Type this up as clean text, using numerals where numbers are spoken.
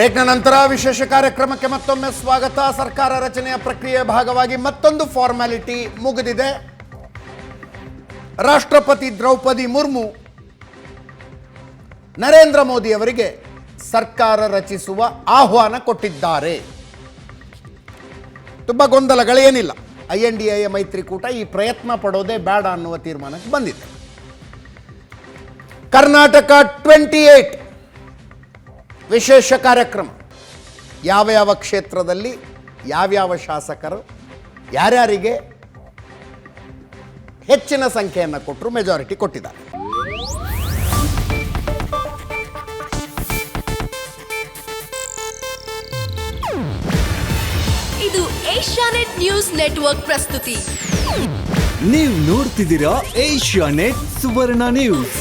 ಬ್ರೇಕ್ನ ನಂತರ ವಿಶೇಷ ಕಾರ್ಯಕ್ರಮಕ್ಕೆ ಮತ್ತೊಮ್ಮೆ ಸ್ವಾಗತ. ಸರ್ಕಾರ ರಚನೆಯ ಪ್ರಕ್ರಿಯೆ ಭಾಗವಾಗಿ ಮತ್ತೊಂದು ಫಾರ್ಮ್ಯಾಲಿಟಿ ಮುಗಿದಿದೆ. ರಾಷ್ಟ್ರಪತಿ ದ್ರೌಪದಿ ಮುರ್ಮು ನರೇಂದ್ರ ಮೋದಿ ಅವರಿಗೆ ಸರ್ಕಾರ ರಚಿಸುವ ಆಹ್ವಾನ ಕೊಟ್ಟಿದ್ದಾರೆ. ತುಂಬ ಗೊಂದಲಗಳೇನಿಲ್ಲ. INDA ಮೈತ್ರಿಕೂಟ ಈ ಪ್ರಯತ್ನ ಪಡೋದೇ ಬೇಡ ಅನ್ನುವ ತೀರ್ಮಾನಕ್ಕೆ ಬಂದಿದೆ. ಕರ್ನಾಟಕ 28 ವಿಶೇಷ ಕಾರ್ಯಕ್ರಮ. ಯಾವ ಕ್ಷೇತ್ರದಲ್ಲಿ ಯಾವ್ಯಾವ ಶಾಸಕರು ಯಾರ್ಯಾರಿಗೆ ಹೆಚ್ಚಿನ ಸಂಖ್ಯೆಯನ್ನು ಕೊಟ್ಟರು, ಮೆಜಾರಿಟಿ ಕೊಟ್ಟಿದ್ದಾರೆ. ಇದು ಏಷ್ಯಾನೆಟ್ ನ್ಯೂಸ್ ನೆಟ್ವರ್ಕ್ ಪ್ರಸ್ತುತಿ. ನೀವು ನೋಡ್ತಿದ್ದೀರಾ ಏಷ್ಯಾನೆಟ್ ಸುವರ್ಣ ನ್ಯೂಸ್.